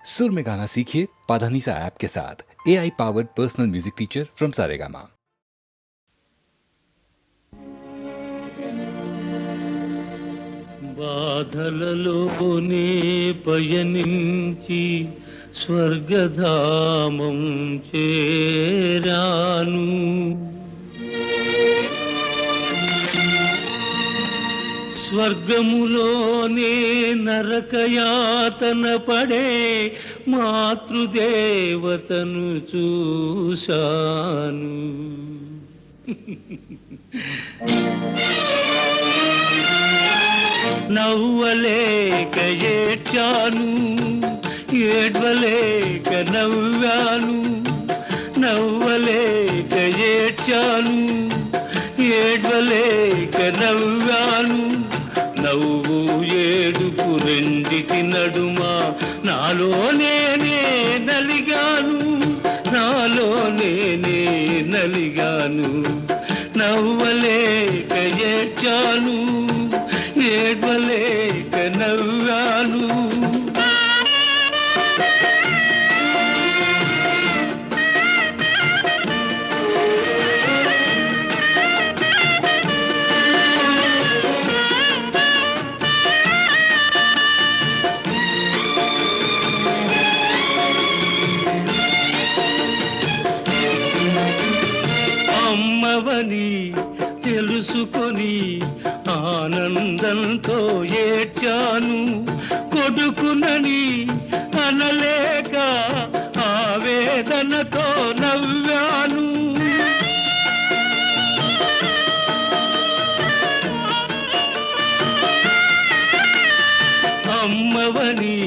सुर में गाना सीखिए पाधानीसा ऐप के साथ। AI powered personal music teacher from Saregama. బాధలలోనే పయనించి స్వర్గధామం చేరాను. స్వర్గములోనే నరకయాతన పడే మాతృదేవతను చూశాను. నవ్వలేక ఏడ్చాను, ఏడ్వలేక నవ్వాను. నవ్వలేక ఏడ్చాను, ఏడ్వలేక నవ్వాను. నవ్వు ఏడుపు రెండిటి నడుమ నాలో నేనే నలిగాను, నాలో నేనే నలిగాను. నవ్వలేక ఏడ్చాను, ఏడ్వలేక నవ్వాను. అమ్మవని తెలుసుకొని ఆనందంతో ఏడ్చాను. కొడుకునని అనలేక ఆవేదనతో నవ్వాను. అమ్మవని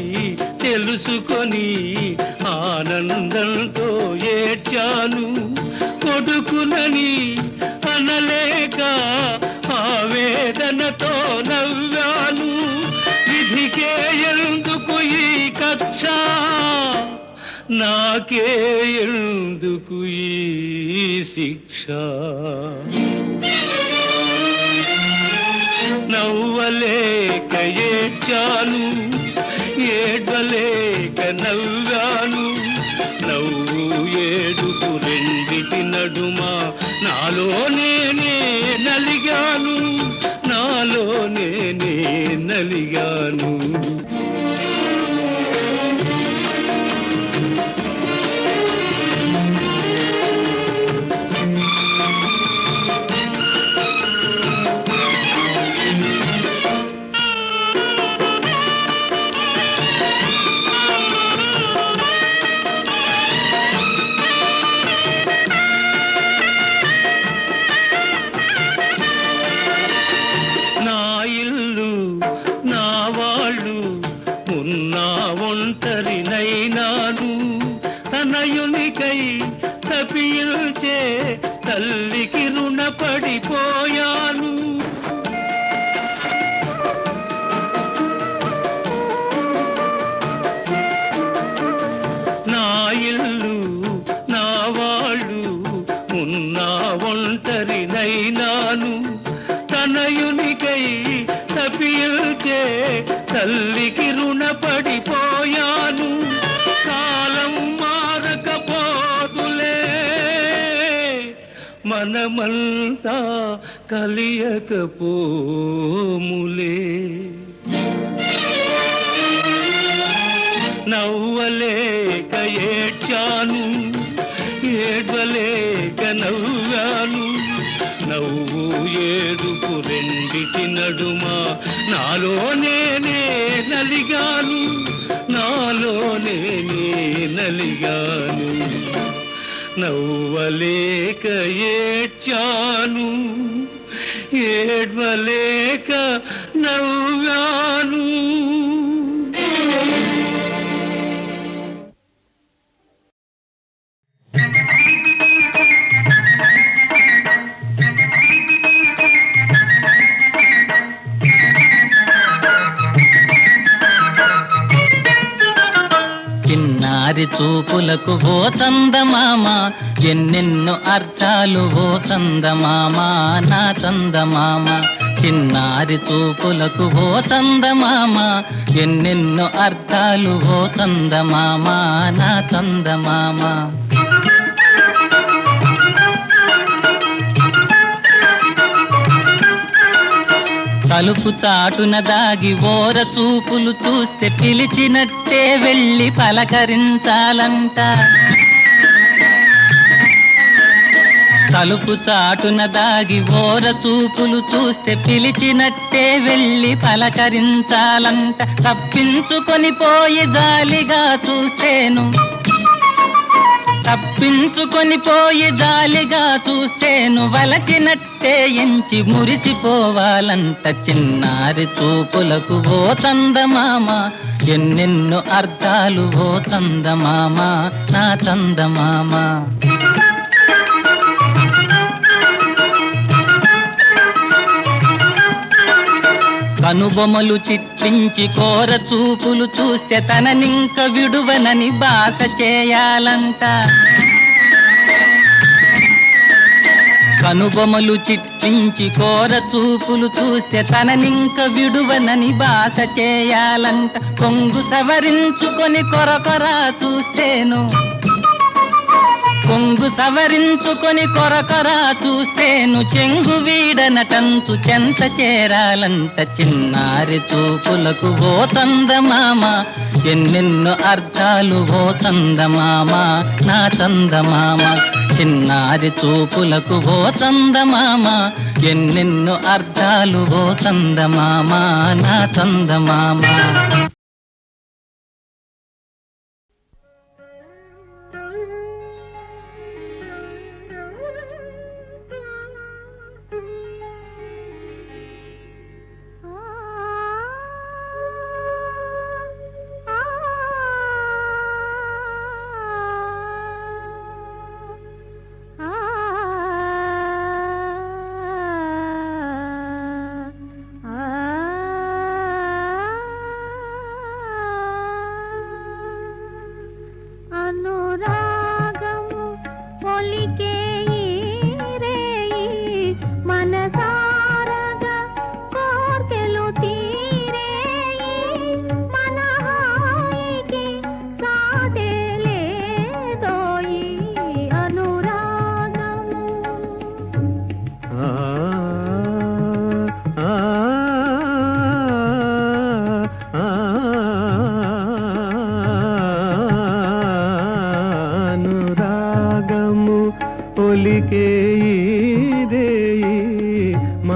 తెలుసుకొని ఆనందంతో ఏడ్చాను. కొడుకునని అనలేక ఆవేదనతో నవ్వాను. విధికే ఎందుకు ఈ కక్ష, నాకే ఎందుకు ఈ శిక్ష. నవ్వలేక ఏడ్చాను, ఏడ్వలేక నవ్వాను. నవ్వు ఏడుపు రెండిటి నడుమ నాలో నేనే నలిగాను, నాలో నేనే నలిగాను. తనయునికై తపిల్చే తల్లికి రుణపడిపోయాను. నా ఇల్లు నా వాళ్ళు ఉన్నా ఒంటరినైనాను. తనయునికై తపిల్చే తల్లికి రుణపడిపోయాను. కాలం మారకపోదులే, మనమంతా కలియకపోములే. నవ్వలేక ఏడ్చాను, ఏడ్వలేక నవ్వాను. నవ్వు ఏడుపు రెండిటి నడుమ నాలో నేనే నలిగాను, నాలో నేనే నలిగాను. నవ్వలేక ఏడ్చాను, ఏడ్వలేక నవ్వాను. చిన్నారి చూపులకు ఓ చందమామ, ఎన్నెన్నో అర్థాలు ఓ చందమామ, నా చందమామ. చిన్నారి చూపులకు ఓ చందమామ, ఎన్నెన్నో అర్థాలు ఓ చందమామ నా చందమామ. తలుపు చాటున దాగి ఓర చూపులు చూస్తే పిలిచినట్టే వెళ్ళి పలకరించాలంట. తలుపు చాటున దాగి ఓర చూపులు చూస్తే పిలిచినట్టే వెళ్ళి పలకరించాలంట. తప్పించుకొని పోయి జాలిగా చూస్తేను, తప్పించుకొని పోయి జాలిగా చూస్తేను వలచినట్టే ఎంచి మురిసిపోవాలంట. చిన్నారి చూపులకు ఓ చందమామ ఎన్నెన్నో అర్థాలు ఓ చందమామ నా చందమామ. కనుబొమలు చిట్లించి కోర చూపులు చూస్తే తననింక విడువనని బాస చేయాలంట. కనుబొమలు చిట్లించి కోర చూపులు చూస్తే తననింక విడువనని బాస చేయాలంట. కొంగు సవరించుకొని కొరకొరా చూస్తేను, కొంగు సవరించుకొని కొరకొరా చూస్తేను చెంగు వీడనటంచు చెంత చేరాలంట. చిన్నారి చూపులకు ఓ చందమామ ఎన్నెన్నో అర్థాలు ఓ చందమామ నా చందమామ. చిన్నారి చూపులకు ఓ చందమామ ఎన్నెన్నో అర్థాలు ఓ చందమామ నా చందమామ.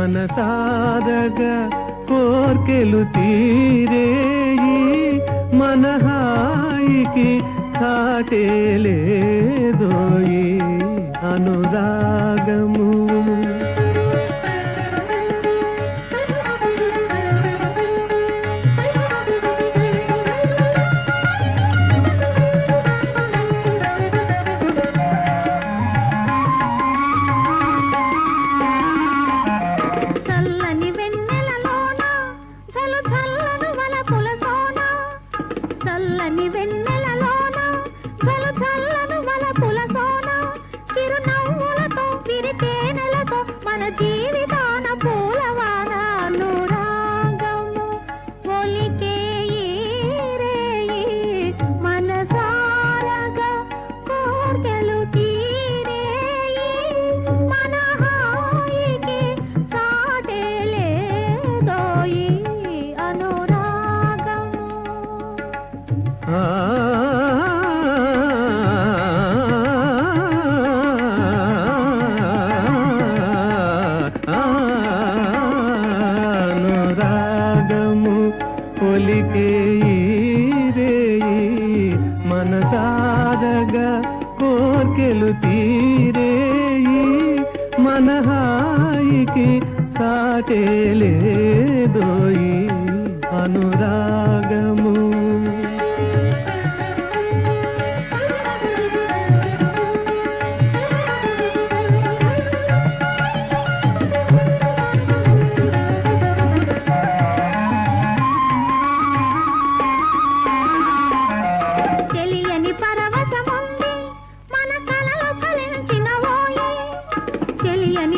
మనసారగా కోర్కెలు తీరేయి మన హాయికి సాటే లేదోయి అనురాగము. అనురాగము ఒలికే రేయి మనసారగా కోర్కెలు తీరేయి మన హాయికి సాటే లేదోయి అనురాగము.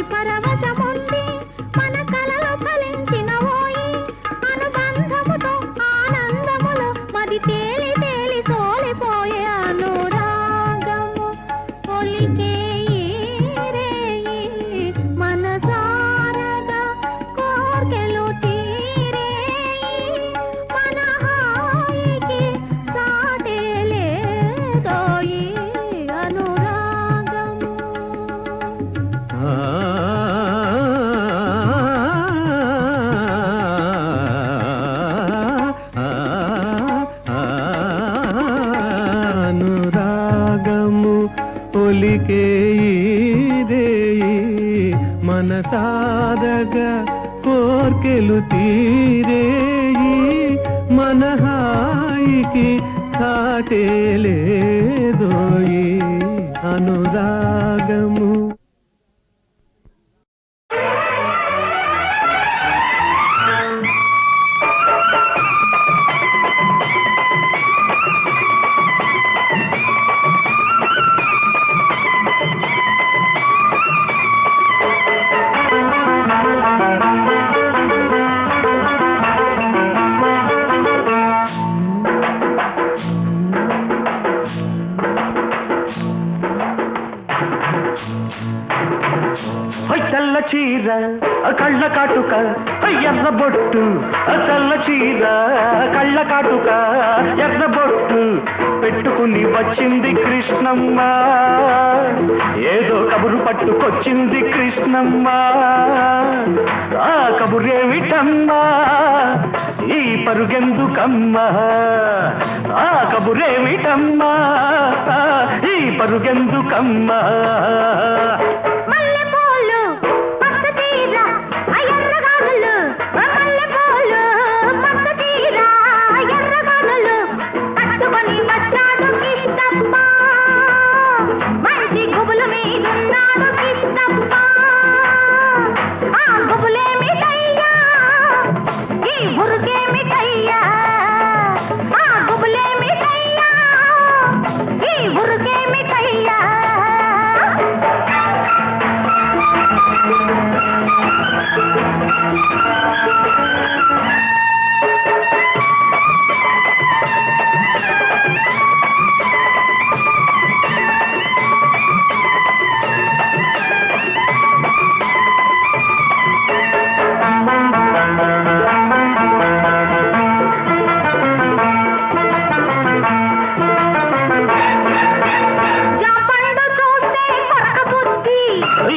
పరవశముంది మన కలలో ఫలించిన ఓయి అనుబంధముతో ఆనంద ఒలికే రేయి మనసాదగా కోర్కెలు తీరేయి మన హాయికి సాటే లేదోయి అనురాగము. తెల్ల చీర కళ్ళ కాటుక ఎర్ర బొట్టు, తెల్ల చీర కళ్ళ కాటుక ఎర్ర బొట్టు పెట్టుకుని వచ్చింది కృష్ణమ్మ, ఏదో కబురు పట్టుకొచ్చింది కృష్ణమ్మ. ఆ కబురేమిటమ్మా ఈ పరుగెందుకమ్మా, ఆ కబురేమిటమ్మా ఈ పరుగెందుకమ్మా.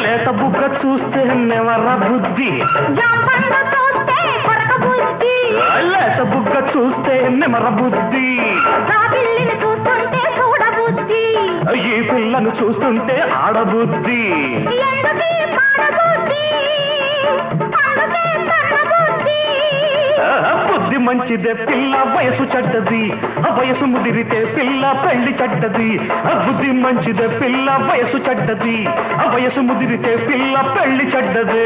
లేత బుగ్గ చూస్తే నెవర బుద్ధి, లేత బుగ్గ చూస్తే నెమర బుద్ధి, ఈ పిల్లను చూస్తుంటే ఆడబుద్ధి. బుద్ధి మంచిదే పిల్ల వయసు చెడ్డది, వయసు ముదిరితే పిల్ల పెళ్లి చెడ్డది. బుద్ధి మంచిదే పిల్ల వయసు చెడ్డది, వయసు ముదిరితే పిల్ల పెళ్లి చెడ్డది.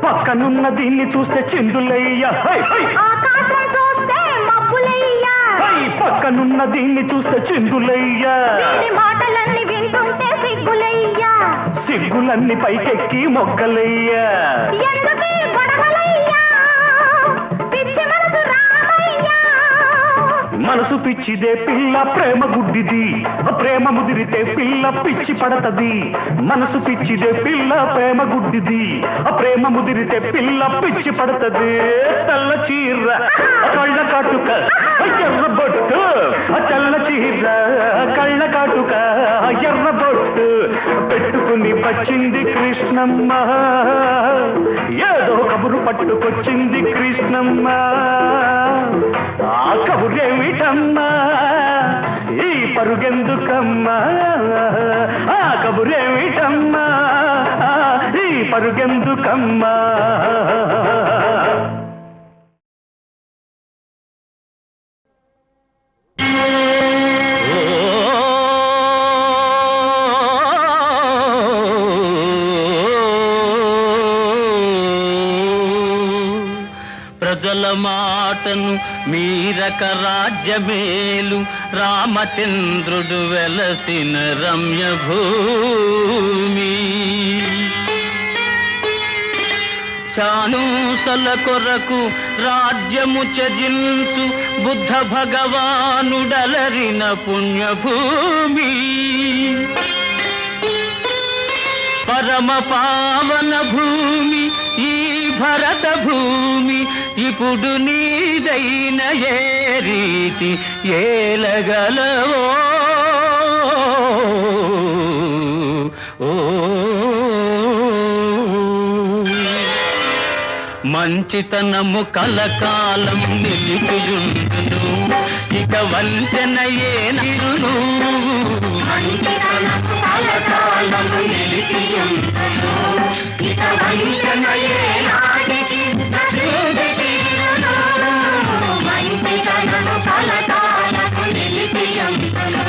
పక్కనున్న దీన్ని చూస్తే చిందులయ్యా, పక్కనున్న దీన్ని చూస్తే చిందులయ్యా. మాటలన్నీ వింటుంటే సిగ్గులయ్యా, సిగ్గులన్నీ పైకెక్కి మొగ్గలయ్యా. మనసు పిచ్చిదే పిల్ల ప్రేమ గుడ్డిది, ప్రేమ ముదిరితే పిల్ల పిచ్చి పడతది. మనసు పిచ్చిదే పిల్ల ప్రేమ గుడ్డిది, ప్రేమ ముదిరితే పిల్ల పిచ్చి పడతది. తెల్ల చీర కళ్ళ కాటుక ఎర్ర బొట్టు, తెల్ల చీర కళ్ళ కాటుక ఎర్ర బొట్టు పెట్టుకుని వచ్చింది కృష్ణమ్మ, ఏదో కబురు పట్టుకొచ్చింది కృష్ణమ్మ. ఆ కబురేమిటమ్మా ఈ పరుగెందుకమ్మా, ఆ కబురేమిటమ్మా ఈ పరుగెందుకమ్మా. మాటను మీరక రాజ్యమేలు రామచంద్రుడు వెలసిన రమ్యభూమి. చానూసల కొరకు రాజ్యము త్యజించు బుద్ధ భగవానుడలరిన పుణ్యభూమి. పరమ పావన భూమి ఈ భరత భూమి, ఇప్పుడు నీదైన ఏ రీతి ఏలగలవో. మంచితనము కలకాలం నిలిపియుండును, ఇక వంచన ఏ నిరును. మంచితనము కలకాలం నిలిపియుండును, ఇక వంచన ఏ నాటికి నశించియుండును. మంచితనము కలకాలం నిలిపియుండును.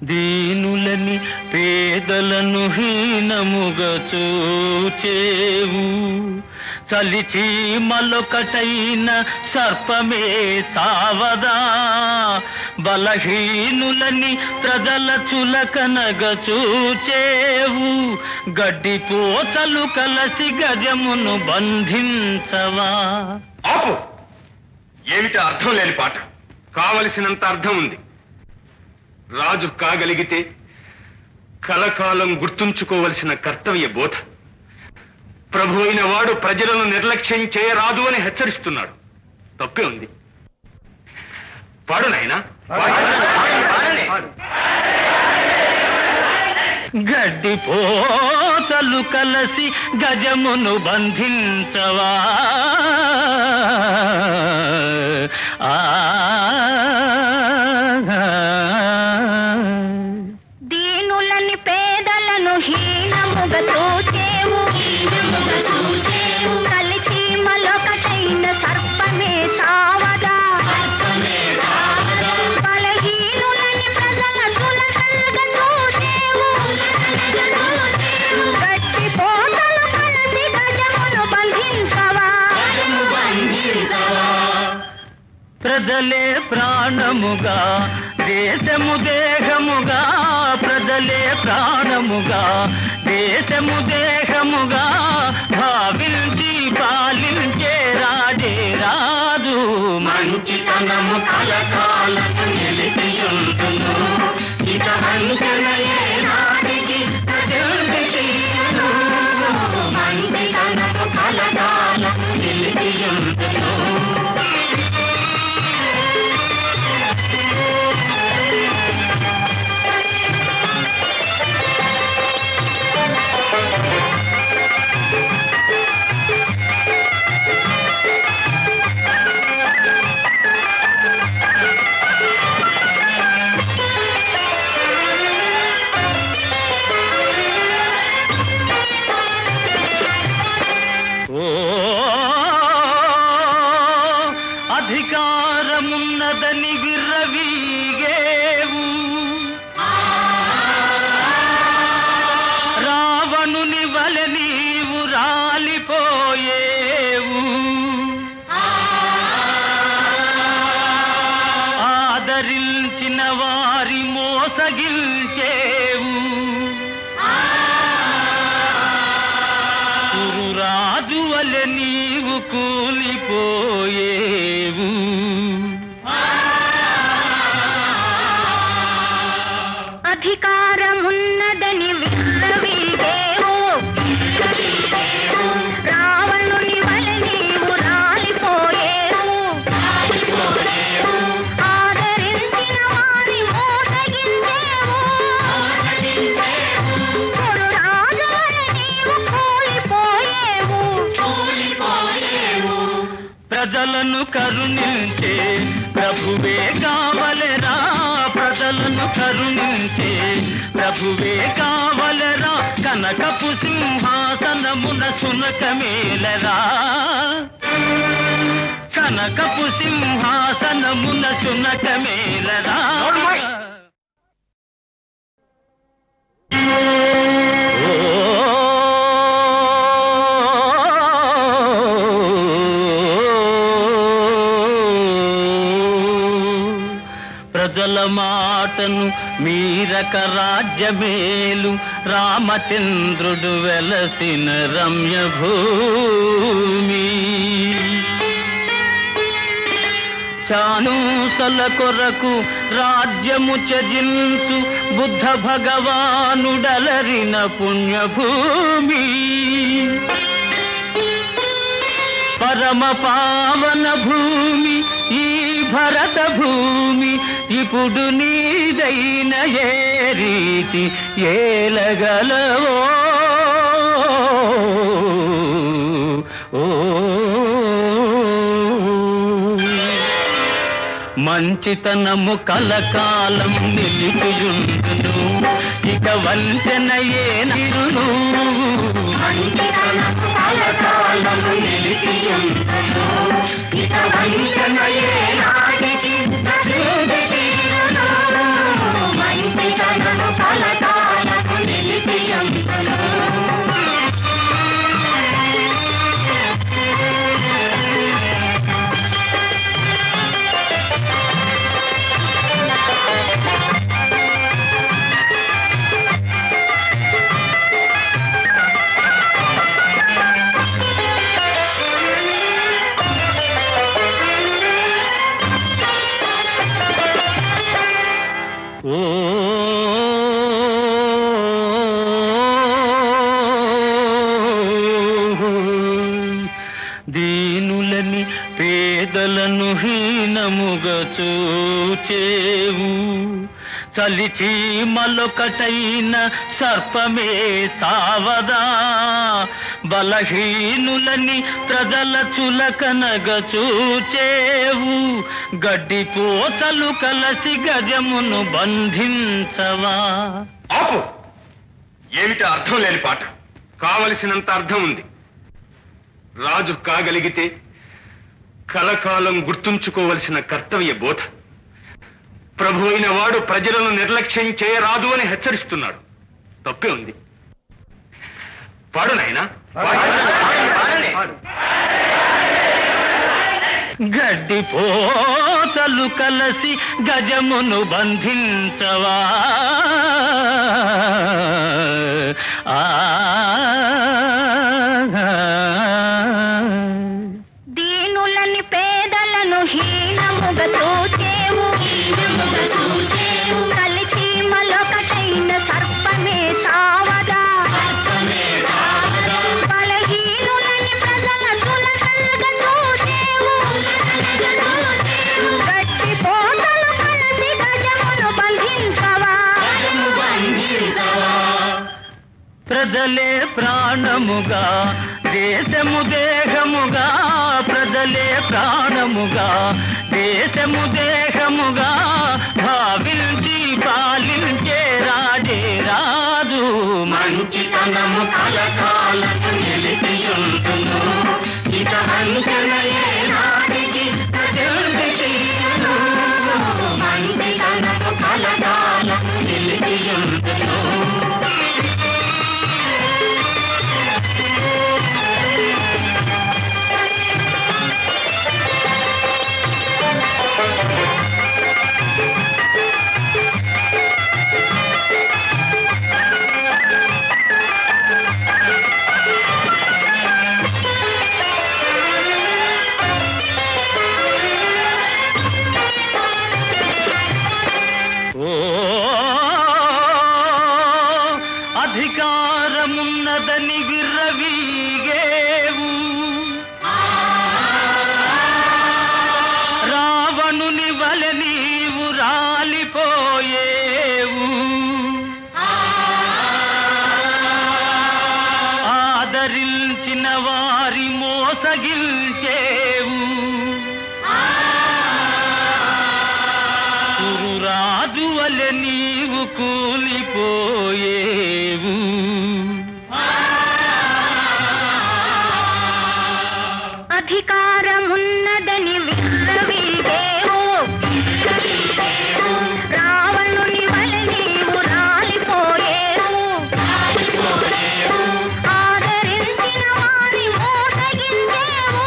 దీనులని పేదలను హీనముగా చూచేవు, చలిచి మలొకటైన సర్పమే చావదా. బలహీనులని ప్రజల చులకనగ చూచేవు, గడ్డిపోతలు కలసి గజమును బంధించవా. ఆపు! ఏమిటి అర్థం లేని పాట? కావలసినంత అర్థం ఉంది. రాజు కాగలిగితే కలకాలం గుర్తుంచుకోవలసిన కర్తవ్య బోధ. ప్రభు అయిన వాడు ప్రజలను నిర్లక్ష్యం చేయరాదు అని హెచ్చరిస్తున్నాడు. తప్పే ఉంది. పాడు నాయనా. గడ్డి పోతలు కలసి గజమును బంధించవా. దీనులని పేదలను హీనముగా చూచేవు, కలిసి మలొకటైన సర్పమే చావదా. బలహీనులని ప్రజల చులకనగా చూచేవు, గట్టి పోతలు కలిసి గజమును బంధించవా. ప్రజలే ప్రాణముగా దేశము దేహముగా, ప్రజలే ప్రాణముగా దేశము దేహముగా భావించి పాలించే రాజే రాజు. మంచితనము కలకాలము నిలిపియుండును, ఇక వంచన ఏ నాటికి నశించియుండును. మంచితనము కలకాలము నిలిపియుండును. అధికారమున్నదని విర్రవీగేవు, రావణుని వలె నీవు రాలిపోయేవు. ఆదరించిన వారి మోసగిల్చేవు, రాజు వలె నీవు కూలిపోయేవు. అధికారమున్నదని విర్రవీగేవు, రావణుని వలె నీవు రాలిపోయేవు. ఆదరించిన వారి మోసగించేవు, ప్రజలను కరుణించే ప్రభువే కావలెరా, ప్రజలను కరుణించే ప్రభువే కావలెరా, కనకపు సింహాసనమున సునకమేలరా, కనకపు సింహాసనమున సునకమేలరా. ప్రజల మాటను మీరక రాజ్యమేలు, రామచంద్రుడు వెలసిన రమ్య భూమి. చానూసల కొరకు రాజ్యము త్యజించు బుద్ధ భగవానుడలరిన పుణ్యభూమి. పరమ పావన భూమి ఈ భరత భూమి, ఇప్పుడు నీదైన ఏ రీతి ఏలగలవో. మంచితనము కలకాలం నిలిపియుండును, ఇక వంచనయే నిరును. మంచితనము కలకాలం నిలిపియుండును, ఇక వంచనయే నాటికి తీరును. మంచితనము కలకాలం నిలిపియుండును. దీనులని పేదలను హీనముగా చూచేవు, చలిచి మలొకటైన సర్పమే చావదా. బలహీనులని ప్రజల చులకనగా చూచేవు, గడ్డి పోతలు కలసి గజమును బంధించవా. ఆపు! ఏమిటి అర్థం లేని పాట? కావలసినంత అర్థం ఉంది. రాజు కాగలిగితే కలకాలం గుర్తుంచుకోవలసిన కర్తవ్య బోధ. ప్రభు అయిన వాడు ప్రజలను నిర్లక్ష్యం చేయరాదు అని హెచ్చరిస్తున్నాడు. తప్పే ఉంది. పాడు నాయనా. గడ్డి పోతలు కలసి గజమును బంధించవా. దీనులని పేదలను హీనముగా చూచేవు, కలిసి మలొకటైన సర్పమే చావదా. బలహీనులని ప్రజల చులకనగా చూచేవు, గట్టి పోతలు కలిసి గజమును బంధించవా. ప్రజలే ప్రాణముగా దేశము దేహముగా, ప్రజలే ప్రాణముగా దేశము దేహముగా భావించి పాలించే రాజే రాజు. మంచితనము కలకాలము నిలిపియుండును, ఇక వంచనయే నాటికి తీరును. మంచితనము కలకాలము నిలిపియుండును. నీవు కూలిపోయేవు. అధికారమున్నదని విర్రవీగేవు, రావణుని వలె నీవు రాలిపోయేవు. ఆదరించిన వారి మోసగించేవు,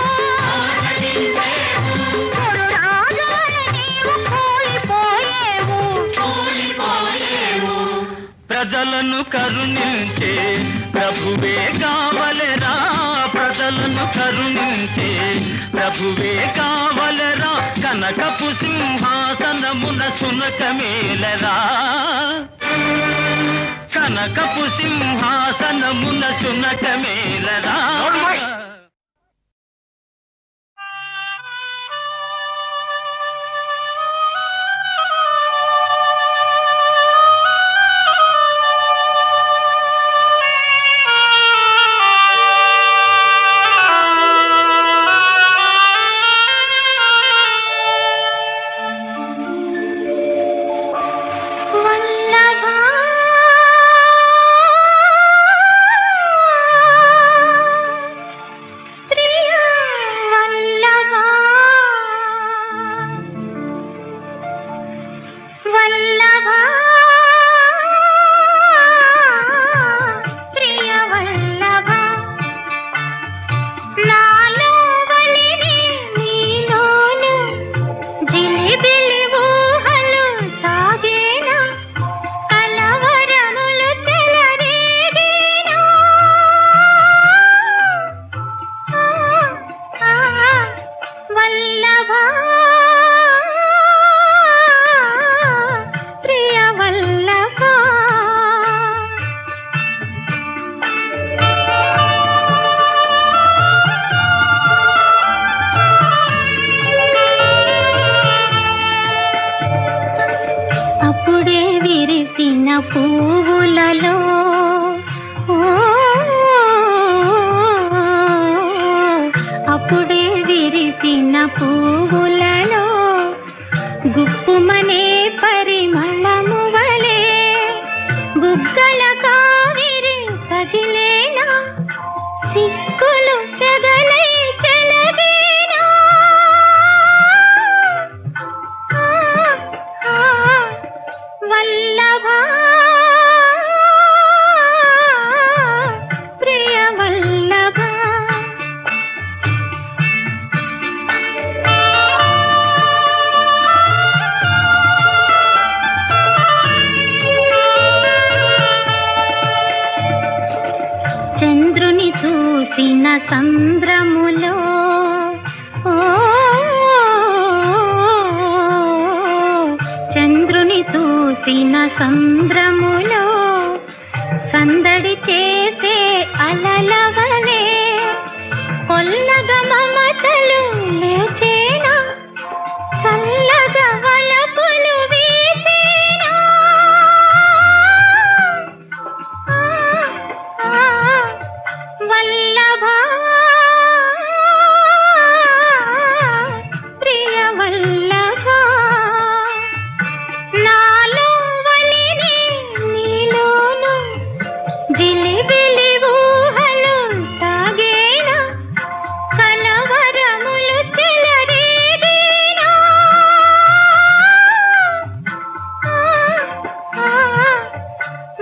చెడు రాజు వలె నీవు కూలిపోయేవు. ప్రజలను కరుణించే ప్రభువే కావలెరా, ప్రజలను కరుణించే ప్రభువే కావలెరా. కనకపు సింహాసనమున సునకమేలరా, కనకపు సింహాసనమున సునకమేలరా. వల్లభా ప్రియ వల్లభా, వల్లభా ప్రియ వల్లభా, నాలో వలిని నీలోను జిలిబిలి ఊహలు సాగేనా, కలవరములు చెలరేగేనా. వల్లభా ప్రియ వల్లభా. అప్పుడే విరిసిన పువ్వులలో అప్పుడే విరిసిన పువ్వులలో గుప్పుమనే పరిమళము వలె బుగ్గల కావిరి కదిలేనా, సిక్కులు చెదలై చెలగేనా. వల్లభా ప్రియ వల్లభా. చంద్రుని చూసిన సంద్రములో చంద్రుని చూసిన సంద్రములో సందడి చేసే అలల వలె కొల్లగా మమతలు లేచేనా, చల్లగా వలపులు వీచేనా. వల్లభా ప్రియ వల్లభా, నాలో వలిని నీలోను జిలిబిలి ఊహలు సాగేనా, కలవరములు చెలరేగేనా.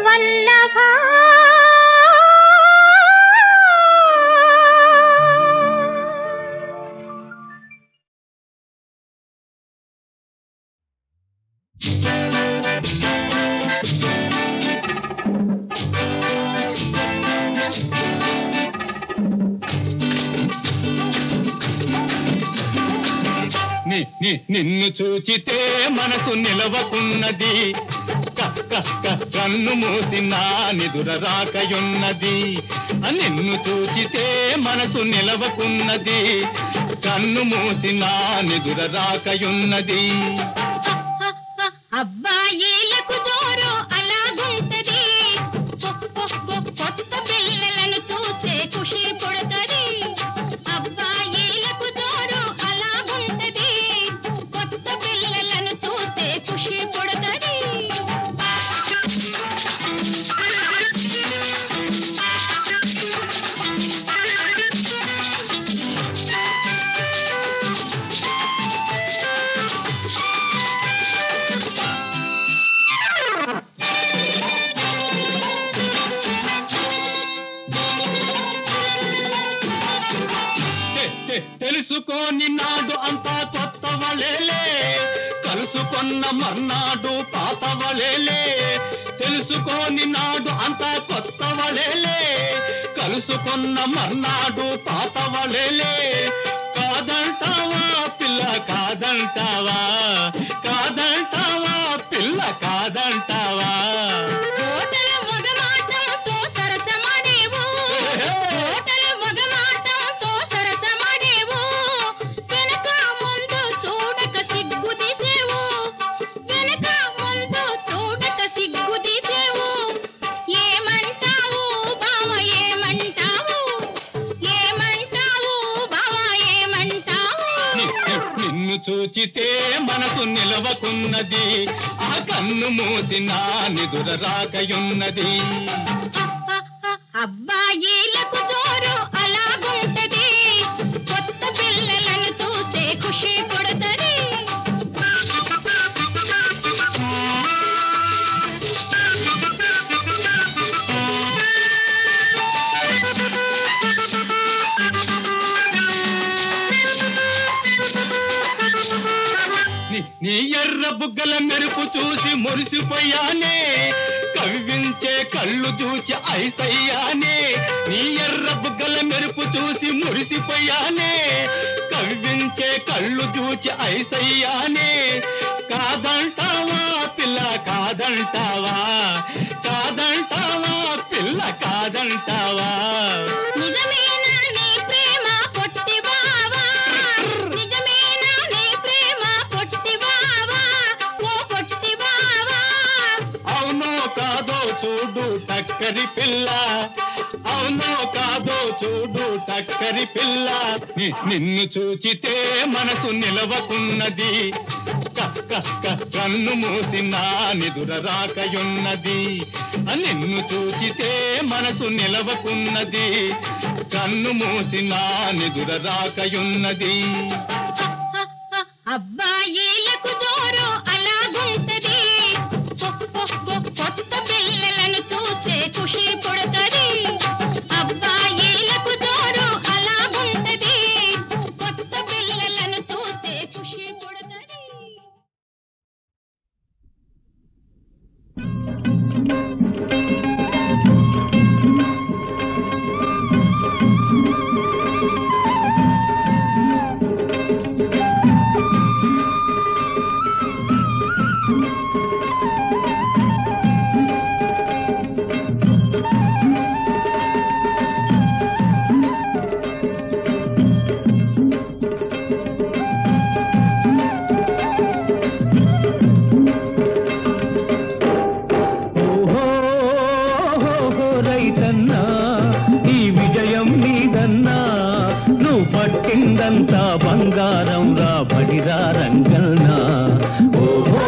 వల్లభా నిన్ను చూచితే మనసు నిలవకున్నది, కన్ను మూసి నా నిదుర రాకయున్నది. నిన్ను చూచితే మనసు నిలవకున్నది, కన్ను మూసి నా నిదుర రాకయున్నది. అబ్బాయిలకు జోరు అలాగుంటది, కొత్త పిల్లలను చూస్తే ఖుషి పుడతది. అబ్బాయిలకు జోరు అలాగుంటది, కొత్త పిల్లలను చూస్తే ఖుషి పుడతది. నాడు అంతా కొత్త వళేలే, కలుసుకొన్న మర్నాడు పాత వళేలే. తెలుసుకోని నాడు అంతా కొత్త వళేలే, కలుసుకొన్న మర్నాడు పాత వళేలే. కాదంటావా పిల్ల కాదంటావా, కాదంటావా పిల్ల కాదంటావా. కోటల మగమాటంతో సరసమాడేవు, కోటల మగమాటంతో సరసమాడేవు. వెనక ముందు చూడక సిగ్గు తీసేవు, వెనక ముందు చూడక సిగ్గు తీసేవు. ఏమంటావు బావ ఏమంటావు, ఏమంటావు బావ ఏమంటావు. నిన్ను చూచితే మనసు నిలవకున్నది, ఆ కన్ను మూసినా నిదుర రాకయున్నది. అబ్బాయిలకు జోరు అలాగుంటది, కొత్త పిల్లలను చూస్తే ఖుషి పుడతది. నీ ఎర్ర బుగ్గల మెరుపు చూసి మురిసిపోయానే, కవ్వించే కళ్ళు చూచి ఐసయ్యానే. నీ ఎర్ర బుగ్గల మెరుపు చూసి మురిసిపోయానే, కవ్వించే కళ్ళు చూచి ఐసయ్యానే. కాదంటావా పిల్ల కాదంటావా, కాదంటావా పిల్ల కాదంటావా. నిజమేనా నీ ప్రేమ పొట్టి బావా, నిజమేనా నీ ప్రేమ పొట్టి బావా, ఓ పొట్టి బావా. అవునో కాదో చూడు టక్కరి పిల్ల, అవునో కాదో చూడు టక్కరి పిల్ల. నిన్ను చూచితే మనసు నిలవకున్నది, కన్ను మూసినా నిదుర రాకయున్నది. నిన్ను చూచితే మనసు నిలవకున్నది, కన్ను మూసినా నిదుర రాకయున్నది. అబ్బాయిలకు జోరు అలాగుంటది, కొత్త పిల్లలను చూస్తే ఖుషి పుడతది. అబ్బాయిలకు జోరు అలాగుంటది, కొత్త పిల్లలను చూస్తే ఖుషి పుడతది. ఓహో రైతన్నా, ఈ విజయం నీదన్నా. నువ్వు పట్టిందంతా బంగారం రా బడిరా రంగన్నా. ఓహో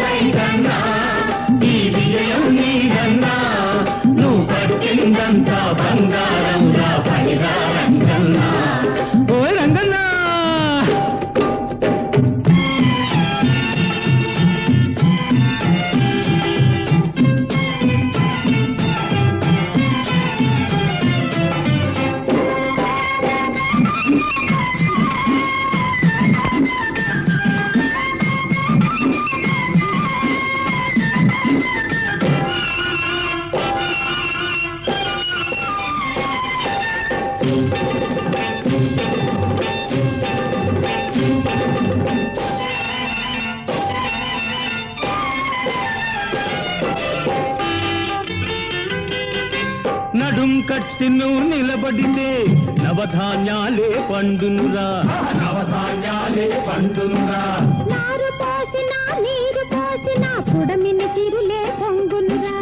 రైతన్నా, ఈ విజయం నీదన్నా. నువ్వు పట్టిందంతా బంగారం రా బడిరా రంగన్నా. ఓ రంగన్నా. నడుం కట్టి నువ్వు నిలబడితే నవధాన్యాలే పండునురా, నవధాన్యాలే పండునురా. నారు పోసినా నీరు పోసినా పుడమిని చిరులే పొంగునురా,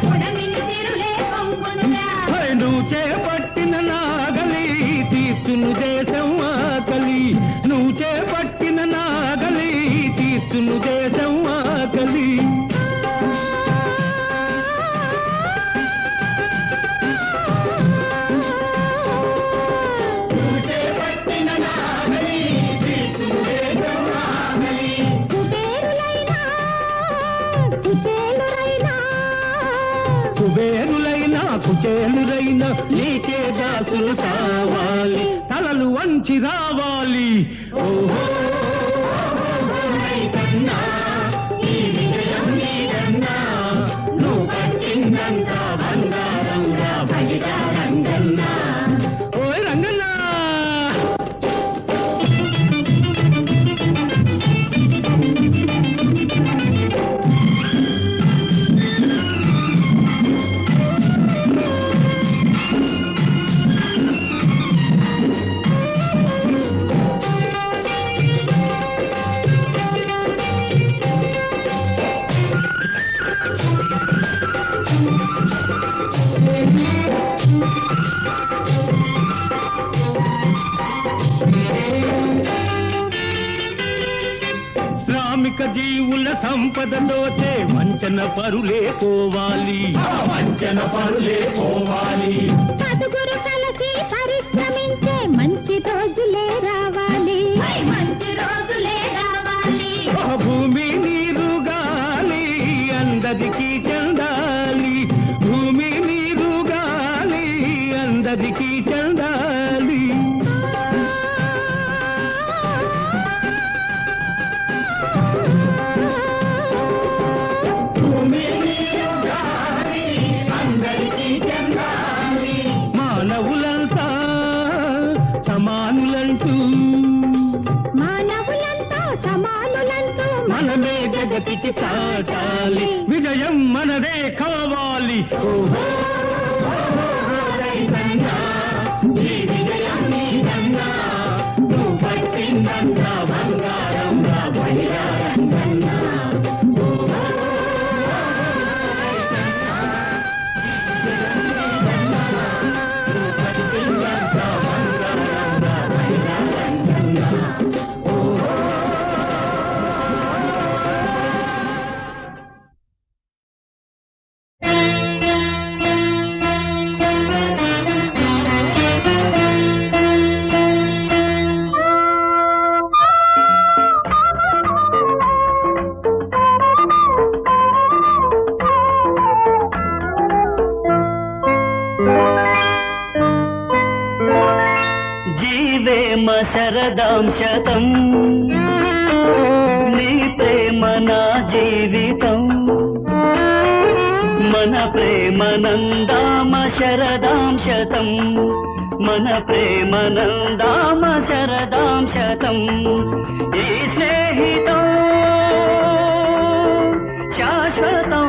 పుడమిని చిరులే పొంగునురా. నువ్వు చేపట్టిన నాగలి తీస్తును దేశం ఆకలి, నువ్వు చేపట్టిన నాగలి తీస్తును దేశం ఆకలి. కుబేరులైనా కుచేలురా మంచి రావాలి. ఓహో రైతన్నా, ఈ విజయం నీదన్నా, నువ్వు కట్టిందంతా బంగారంగా బలిగా రంగన్నా. ఓయ్ రంగన్నా, శ్రామిక జీవుల సంపద దోచే వంచన పరులే పోవాలి, వంచన పరులే పోవాలి. చదుగురు కలిసి పరిశ్రమించే మంచి రోజులే రావాలి, మంచి రోజులే రావాలి. భూమి నీరు గాలి అందరికీ చెందాలి, భూమి నీరు గాలి అందరికీ చెందాలి. మానవులంతా సమానులంటూ, మానవులంతా సమానులంటూ మనమే జగతికి చాటాలి, విజయం మనదే కావాలి. ఓహో రైతన్నా, ఈ విజయం నీదన్నా, నువ్వు పట్టిందంతా బంగారంగా బలిగా రంగన్నా. ఓహో రైతన్నా, నువ్వు పట్టిందంతా బంగారంగా బలిగా రంగన్నా. జీవేమ శరదాం శతం, నీ ప్రేమ నా జీవితం, మన ప్రేమ నందామ శరదాం శతం, మన ప్రేమ నందామ శరదాం శతం. ఈ స్నేహితం శాశ్వతం,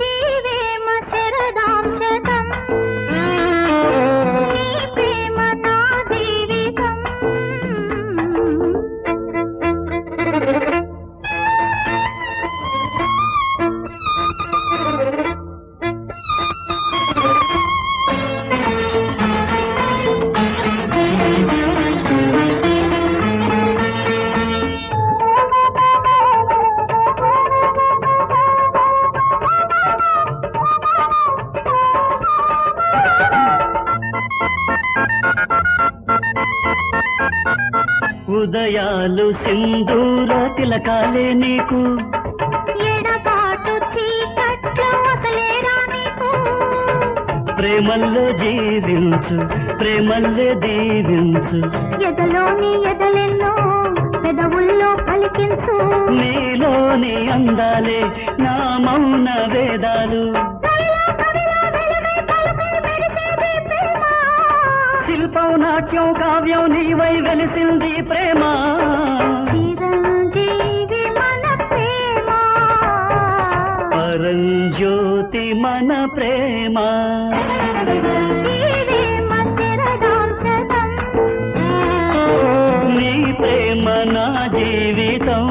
జీవేమ శరదాం శతం, నీ ప్రేమ నా జీవితం. ఉదయాలు సింధూర తిలకాలే నీకు, ఎడబాటు చీకట్లు అసలేరా నీకు, ప్రేమల్లో జీవించు ప్రేమల్లే దీవించు, ఎదలోని ఎదలెన్నో పెదవుల్లో పలికించు, నీలోని అందాలే నా మౌన వేదాలు, శిల్పం నాట్యం కావ్యం నీవై వెలిసింది ప్రేమ, చిరంజీవి మన ప్రేమ, పరంజ్యోతి మన ప్రేమ. జీవేమ శరదాం శతం, నీ ప్రేమ నా జీవితం.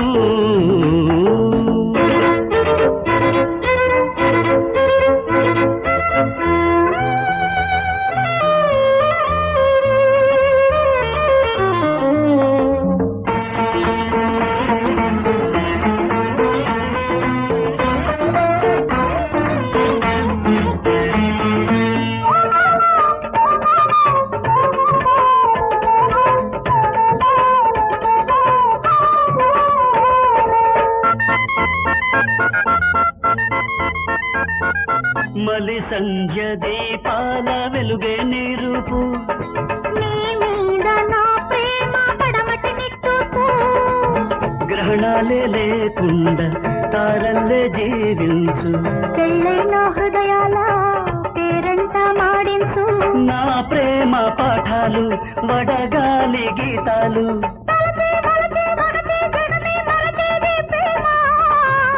మలి సంధ్య దీపాల వెలుగే నీ రూపు, నీ ప్రాణాలే లేకుండా తారల్లే జీవించు పెళ్ళైన హృదయాల పేరంట మాడించు నా ప్రేమ పాఠాలు వడగాలి గీతాలు తలపే వలపే వగపే జగమే మరచేది ప్రేమ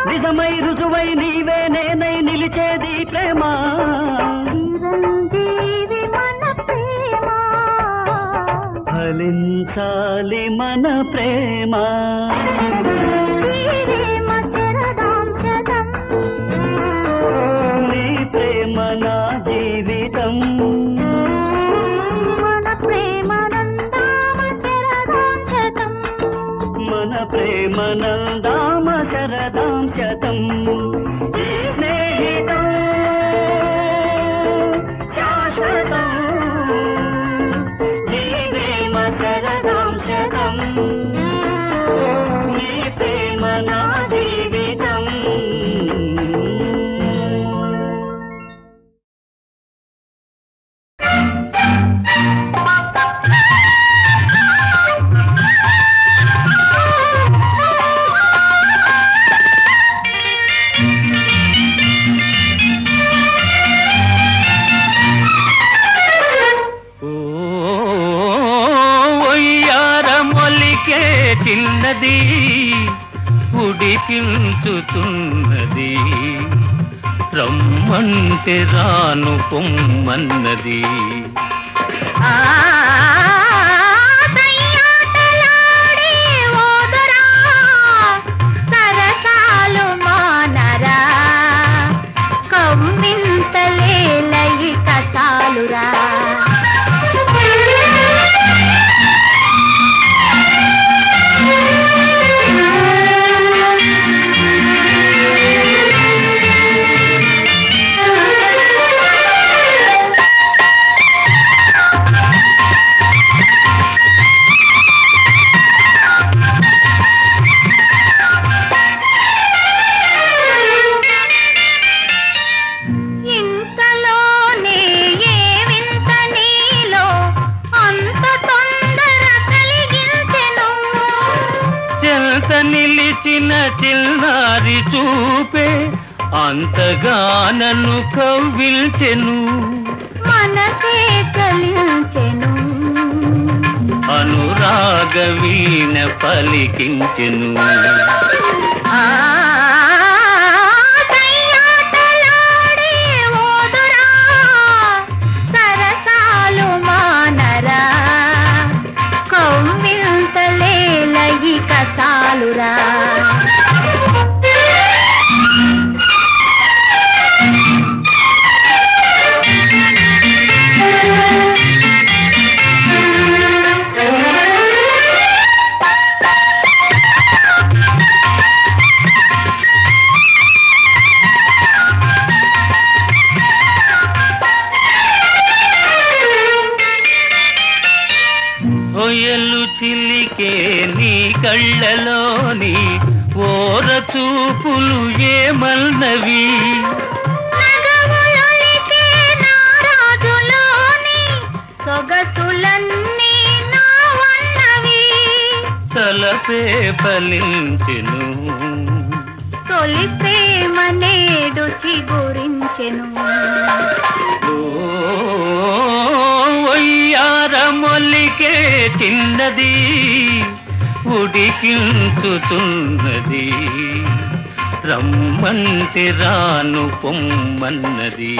నిజమై రుజువై నీవే నేనై నిలిచేది ప్రేమ చిరంజీవి మన ప్రేమ ఫలించాలి మన ప్రేమ ప్రేమ శరదాం శతం నీ ప్రేమ నా జీవితం మన ప్రేమ నందామ శరదాం శతం మన ప్రేమ నందామ శరదాం శతం ఈ స్నేహితం శాశ్వతం నీ ప్రేమ శరదాం శతం నీ ప్రేమ నా జీవితం ఒయ్యారమొలికే చిన్నది ఉడికించుతున్నది రమ్మంటే రాను పొమ్మన్నది దయ్యాటలాడే ఓదురా సరసాలు మానరా కమ్మింతలేలయి కసాలురా ఇంతలోనే ఏమింత నీలో అంత తొందర కలిగించెను చెంత నిలిచిన చిన్నారి చూపే అంతగానను కవ్విల్చెను మనసే చలించెను అనురాగ వీణ పలికించెను దయ్యాటలాడే ఓదురా సరసాలు మానరా కమ్మింతలేలయి కసాలురా ఒయలు చిలికే నీ కళ్ళలోని ఓర చూపులు ఏమన్నవి నగములొలికే నారాజులోని సొగసులన్నీ నావన్నవి తలపే ఫలించెను తొలి ప్రేమ నేడు చిగురించెను ఒయ్యారమొలికే చిన్నది ఉడికించుతున్నది రమ్మంటే రాను పొమ్మన్నది